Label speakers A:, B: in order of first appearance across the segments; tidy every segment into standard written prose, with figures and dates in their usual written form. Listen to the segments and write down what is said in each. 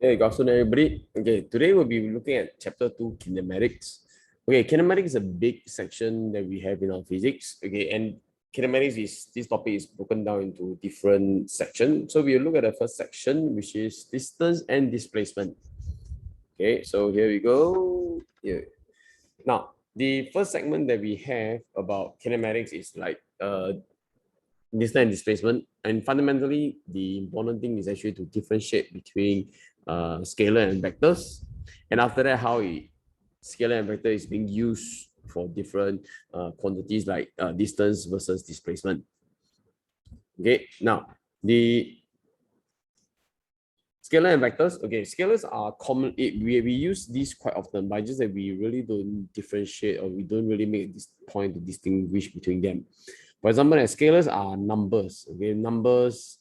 A: Hey, good afternoon, everybody. Okay, today we'll be looking at chapter 2, kinematics. Okay, kinematics is a big section that we have in our physics. Okay, and kinematics is this topic is broken down into different sections. So we'll look at the first section, which is distance and displacement. Okay, so here we go. Here. Now, the first segment that we have about kinematics is like distance and displacement. And fundamentally, the important thing is actually to differentiate between scalar and vectors. And after that, how scalar and vector is being used for different quantities like distance versus displacement. Okay, now the scalar and vectors. Okay, scalars are common. We use these quite often, but just that we really don't differentiate or we don't really make this point to distinguish between them. For example, scalars are numbers. Okay, numbers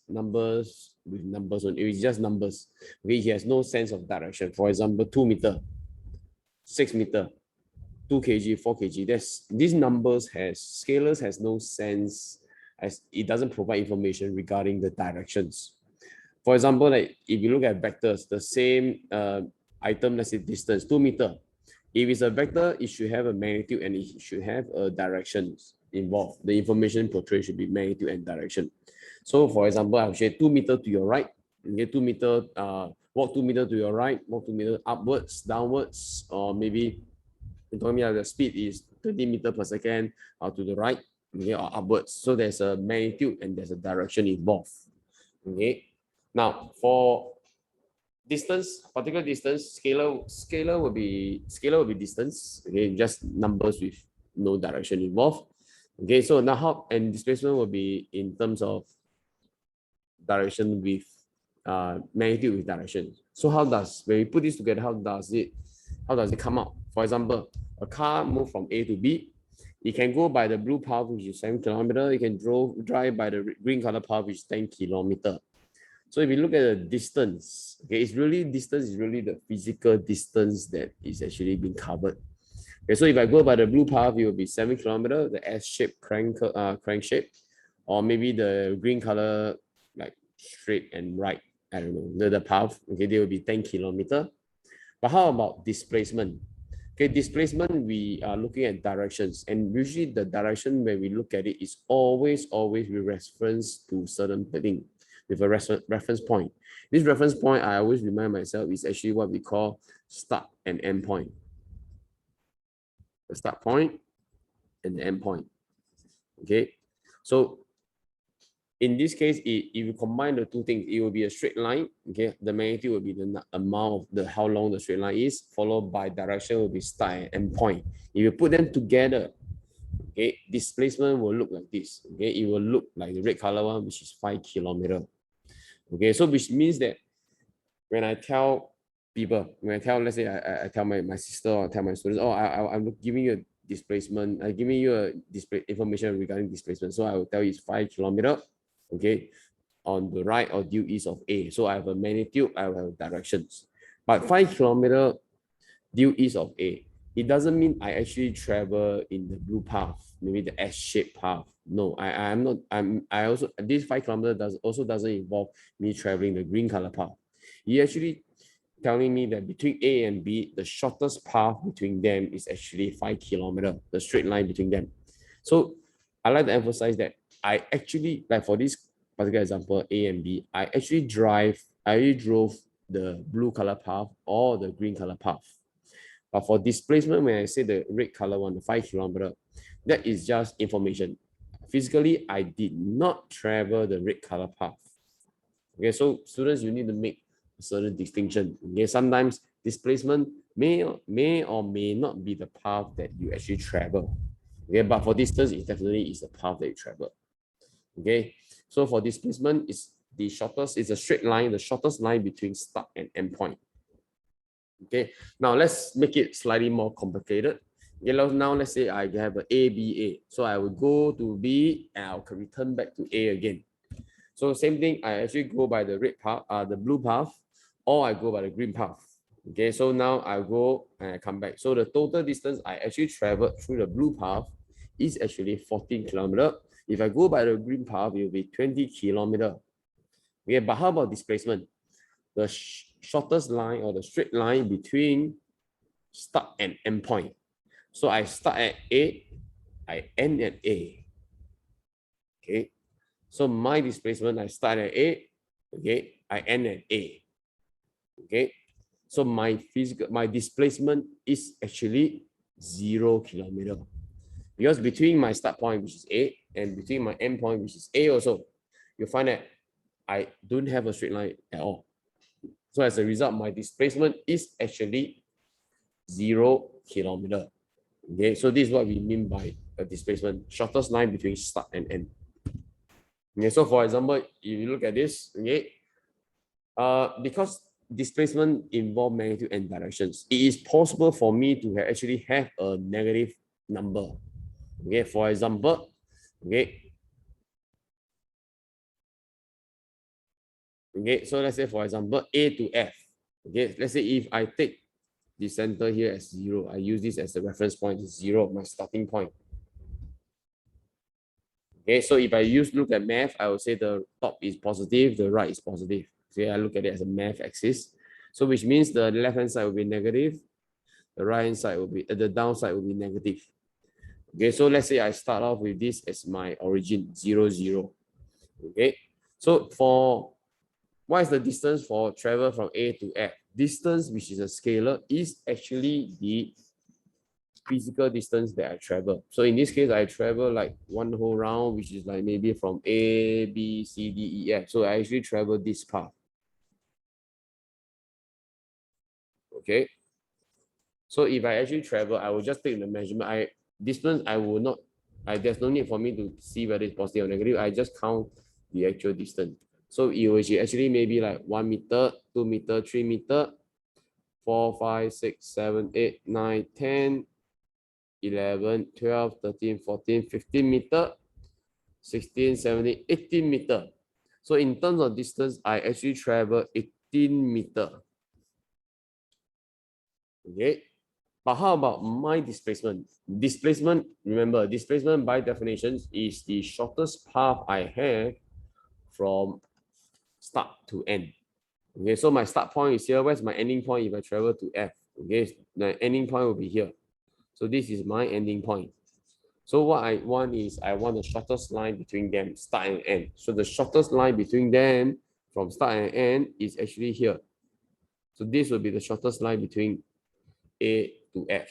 A: with numbers on it. It's just numbers. Okay, he has no sense of direction. For example, 2 meter, 6 meter, 2 kg, 4 kg. These numbers scalars has no sense as it doesn't provide information regarding the directions. For example, like if you look at vectors, the same item, let's say distance, 2 meter. If it's a vector, it should have a magnitude and it should have a direction involved. The information portrayed should be magnitude and direction. So for example, I'll say 2 meter to your right, okay, 2 meter, walk 2 meter to your right, walk 2 meter upwards, downwards, or maybe you told me the speed is 20 meter per second to the right, okay, or upwards. So there's a magnitude and there's a direction involved. Okay. Now for distance, particular distance, scalar will be distance. Okay, just numbers with no direction involved. Okay, so now how and displacement will be in terms of direction with magnitude with direction. So how does when we put this together, how does it come out? For example, a car move from A to B. It can go by the blue path, which is 7 kilometers. It can drive by the green color path, which is 10 kilometers. So if you look at the distance, okay, distance is really the physical distance that is actually being covered. Okay, so if I go by the blue path, it will be 7 kilometers, the S-shaped crank shape, or maybe the green color, like straight and right. I don't know, the path, okay, they will be 10 kilometers. But how about displacement? Okay, displacement, we are looking at directions, and usually the direction when we look at it is always with reference to certain thing, with a reference point. This reference point, I always remind myself, is actually what we call start and end point. The start point and the end point. Okay, so in this case, if you combine the two things, it will be a straight line. Okay, the magnitude will be the amount of how long the straight line is, followed by direction will be start and end point. If you put them together, okay, displacement will look like this. Okay, it will look like the red color one, which is 5 kilometers. Okay, so which means that when I tell people, let's say I tell my sister or tell my students, oh, I'm giving you a displacement, I'm giving you a display information regarding displacement. So I will tell you it's 5 kilometers, okay, on the right or due east of A. So I have a magnitude, I have directions. But 5 kilometers due east of A, it doesn't mean I actually travel in the blue path, maybe the S-shaped path. No, I'm not. I also, this 5 kilometers doesn't involve me traveling the green color path. He actually telling me that between A and B, the shortest path between them is actually 5 kilometers, the straight line between them. So I like to emphasize that I actually, like for this particular example, A and B, I actually drove the blue color path or the green color path. But for displacement, when I say the red color one, the 5 kilometers, that is just information. Physically, I did not travel the red color path. Okay, so students, you need to make a certain distinction. Okay, sometimes displacement may or may not be the path that you actually travel. Okay, but for distance, it definitely is the path that you travel. Okay, so for displacement, it's the shortest, it's a straight line, the shortest line between start and end point. Okay, now let's make it slightly more complicated. Okay, now let's say I have an ABA. So I will go to B and I can return back to A again. So same thing, I actually go by the red path, the blue path, or I go by the green path. Okay, so now I go and I come back. So the total distance I actually traveled through the blue path is actually 14 kilometers. If I go by the green path, it will be 20 kilometers. Okay, but how about displacement? The shortest line or the straight line between start and end point. So I start at A, I end at A. Okay. So my displacement, I start at A, okay, I end at A. Okay. So my displacement is actually 0 kilometer. Because between my start point, which is A, and between my end point, which is A also, you'll find that I don't have a straight line at all. So as a result, my displacement is actually 0 kilometer. Okay, so this is what we mean by a displacement, shortest line between start and end. Okay, so for example, if you look at this, okay, because displacement involve magnitude and directions, it is possible for me to actually have a negative number. Okay, for example, okay, so let's say for example A to F. Okay, let's say if I take the center here as 0, I use this as a reference point, 0, my starting point. Okay, so if I look at math, I would say the top is positive, the right is positive. Okay, I look at it as a math axis. So which means the left hand side will be negative, the right hand side will be, the downside will be negative. Okay, so let's say I start off with this as my origin, 0, 0. Okay, so for what is the distance for travel from A to F? Distance, which is a scalar, is actually the physical distance that I travel. So in this case, I travel like one whole round, which is like maybe from A, B, C, D, E, F. So I actually travel this path. Okay. So if I actually travel, I will just take the measurement. Distance, I will not, there's no need for me to see whether it's positive or negative. I just count the actual distance. So it will actually maybe like 1 meter, 2 meter, 3 meter, 4, 5, 6, 7, 8, 9, 10, 11, 12, 13, 14, 15 meter, 16, 17, 18 meter. So in terms of distance, I actually travel 18 meter. Okay. But how about my displacement? Displacement, remember, displacement by definition is the shortest path I have from start to end. Okay, so my start point is here. Where's my ending point if I travel to F? Okay, the ending point will be here. So this is my ending point. So what I want is I want the shortest line between them, start and end. So the shortest line between them from start and end is actually here. So this will be the shortest line between A to F.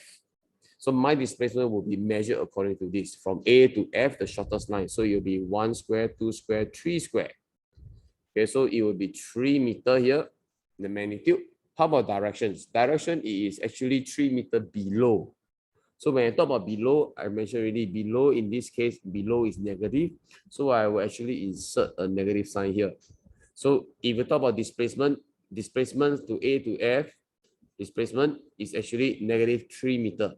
A: So my displacement will be measured according to this. From A to F, the shortest line. So it will be 1 square, 2 square, 3 square. Okay, so it will be 3 meter here, the magnitude. How about directions? Direction is actually 3 meter below. So when I talk about below, I mentioned already, below in this case, below is negative. So I will actually insert a negative sign here. So if you talk about displacement, displacement to A to F, displacement is actually negative 3 meter.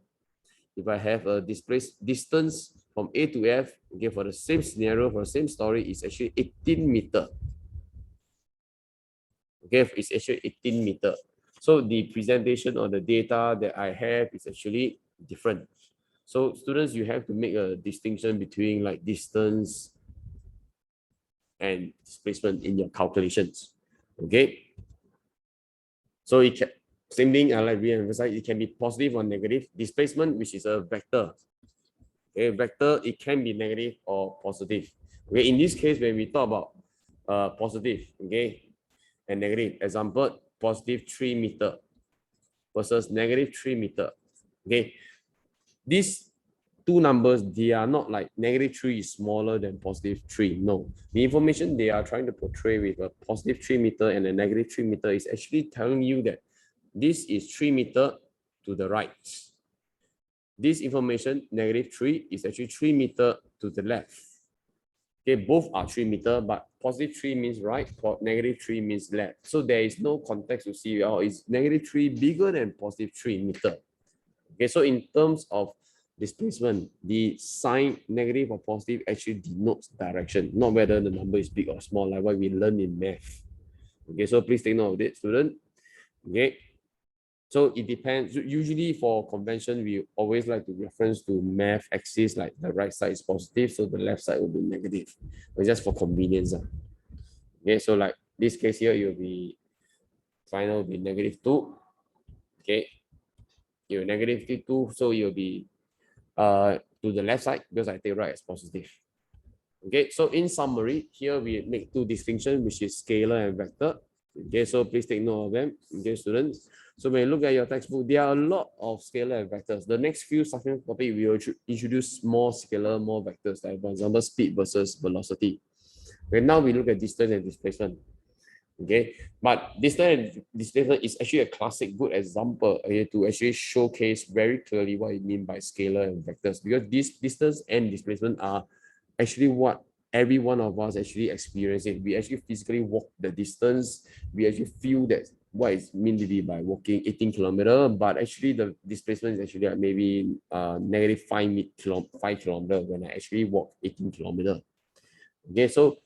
A: If I have a distance from A to F, okay, for the same scenario, for the same story, it's actually 18 meter. Okay, it's actually 18 meter. So the presentation or the data that I have is actually different. So students, you have to make a distinction between like distance and displacement in your calculations. Okay. So it can, same thing, I like re-emphasize, it can be positive or negative. Displacement, which is a vector. Okay, vector, it can be negative or positive. Okay, in this case, when we talk about positive, okay, and negative, example, positive 3 meter versus negative 3 meter. Okay, these two numbers, they are not like negative 3 is smaller than positive 3. No, the information they are trying to portray with a positive 3 meter and a negative 3 meter is actually telling you that this is 3 meter to the right. This information, negative 3, is actually 3 meter to the left. Okay, both are 3 meter, but positive 3 means right, negative 3 means left. So there is no context to see, oh, is negative 3 bigger than positive 3 meter? Okay, so in terms of displacement, the sign negative or positive actually denotes direction, not whether the number is big or small, like what we learn in math. Okay, so please take note of it, student. Okay, so it depends. Usually for convention, we always like to reference to math axis, like the right side is positive, so the left side will be negative. But just for convenience. Okay, so like this case here, it will be final will be -2. Okay, you're -2, so you'll be to the left side because I take right as positive. Okay, so in summary, here we make two distinctions, which is scalar and vector. Okay, so please take note of them, okay, students. So when you look at your textbook, there are a lot of scalar and vectors. The next few subsequent topic, we will introduce more scalar, more vectors, like for example, speed versus velocity. Okay, now we look at distance and displacement. Okay, but distance and displacement is actually a classic good example, okay, to actually showcase very clearly what it means by scalar and vectors, because this distance and displacement are actually what every one of us actually experience it. We actually physically walk the distance. We actually feel that what is meant to be by walking 18 kilometer, but actually the displacement is actually like maybe -5 kilometer when I actually walk 18 kilometer. Okay, so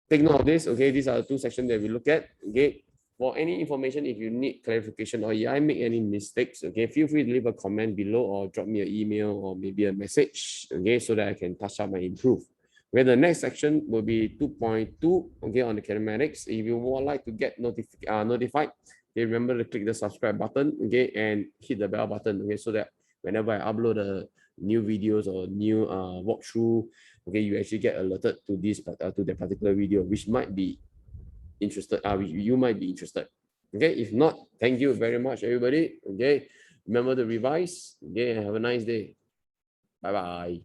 A: take note of this. Okay, these are the two sections that we look at. Okay, for any information, if you need clarification or I make any mistakes, okay, feel free to leave a comment below or drop me an email or maybe a message, okay, so that I can touch up and improve. Where the next section will be 2.2, okay, on the kinematics. If you would like to get notified, okay, remember to click the subscribe button, okay, and hit the bell button, okay, so that whenever I upload a new videos or new walkthrough, okay, you actually get alerted to this to that particular video, which might be interested, you might be interested. Okay, if not, thank you very much, everybody. Okay, remember to revise. Okay, have a nice day. Bye bye.